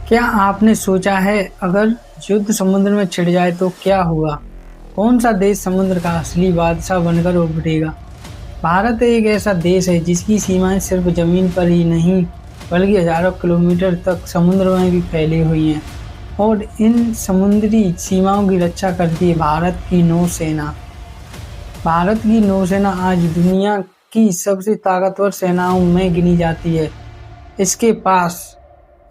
क्या आपने सोचा है अगर युद्ध समुद्र में छिड़ जाए तो क्या होगा? कौन सा देश समुद्र का असली बादशाह बनकर उभरेगा? भारत एक ऐसा देश है जिसकी सीमाएं सिर्फ जमीन पर ही नहीं बल्कि हजारों किलोमीटर तक समुद्र में भी फैली हुई हैं और इन समुद्री सीमाओं की रक्षा करती है भारत की नौसेना। भारत की नौसेना आज दुनिया की सबसे ताकतवर सेनाओं में गिनी जाती है। इसके पास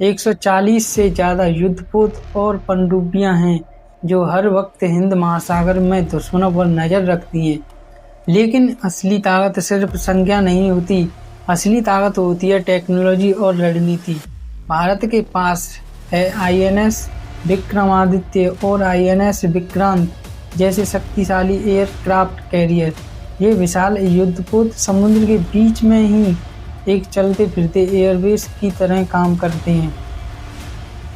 140 से ज़्यादा युद्धपोत और पनडुब्बियां हैं जो हर वक्त हिंद महासागर में दुश्मनों पर नज़र रखती हैं। लेकिन असली ताकत सिर्फ संख्या नहीं होती, असली ताकत होती है टेक्नोलॉजी और रणनीति। भारत के पास है आईएनएस विक्रमादित्य और आईएनएस विक्रांत जैसे शक्तिशाली एयरक्राफ्ट कैरियर। ये विशाल युद्धपोत समुद्र के बीच में ही एक चलते फिरते एयरबेस की तरह काम करते हैं।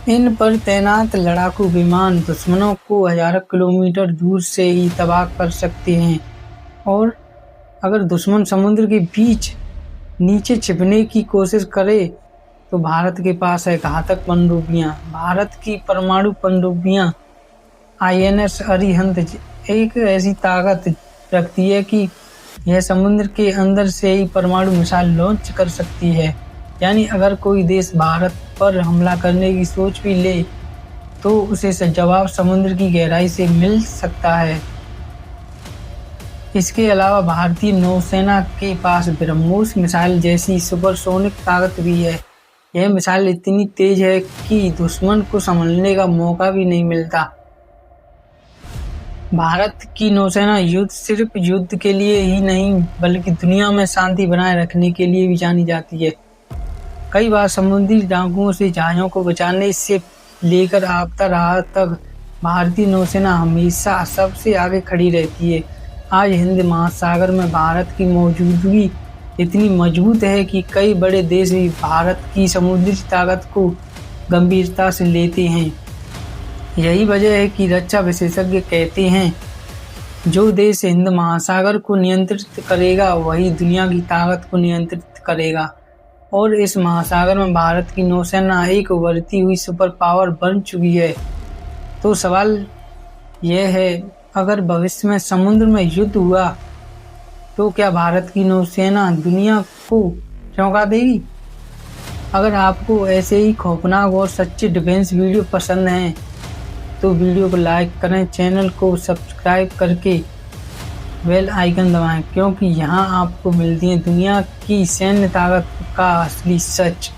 इन पर तैनात लड़ाकू विमान दुश्मनों को हजारों किलोमीटर दूर से ही तबाह कर सकते हैं और अगर दुश्मन समुद्र के बीच नीचे छिपने की कोशिश करे तो भारत के पास है घातक पनडुब्बियां। भारत की परमाणु पनडुब्बियां आईएनएस अरिहंत एक ऐसी ताकत रखती है कि यह समुद्र के अंदर से ही परमाणु मिसाइल लॉन्च कर सकती है। यानी अगर कोई देश भारत पर हमला करने की सोच भी ले तो उसे जवाब समुद्र की गहराई से मिल सकता है। इसके अलावा भारतीय नौसेना के पास ब्रह्मोस मिसाइल जैसी सुपरसोनिक ताकत भी है। यह मिसाइल इतनी तेज है कि दुश्मन को संभलने का मौका भी नहीं मिलता। भारत की नौसेना सिर्फ युद्ध के लिए ही नहीं बल्कि दुनिया में शांति बनाए रखने के लिए भी जानी जाती है। कई बार समुद्री डाकुओं से जहाज़ों को बचाने से लेकर आपदा राहत तक भारतीय नौसेना हमेशा सबसे आगे खड़ी रहती है। आज हिंद महासागर में भारत की मौजूदगी इतनी मजबूत है कि कई बड़े देश भी भारत की समुद्री ताकत को गंभीरता से लेते हैं। यही वजह है कि रक्षा विशेषज्ञ कहते हैं जो देश हिंद महासागर को नियंत्रित करेगा वही दुनिया की ताकत को नियंत्रित करेगा। और इस महासागर में भारत की नौसेना एक उभरती हुई सुपर पावर बन चुकी है। तो सवाल यह है, अगर भविष्य में समुद्र में युद्ध हुआ तो क्या भारत की नौसेना दुनिया को चौंका देगी? अगर आपको ऐसे ही खौफनाक और सच्चे डिफेंस वीडियो पसंद हैं तो वीडियो को लाइक करें, चैनल को सब्सक्राइब करके बेल आइकन दबाएं, क्योंकि यहाँ आपको मिलती है दुनिया की सैन्य ताकत का असली सच।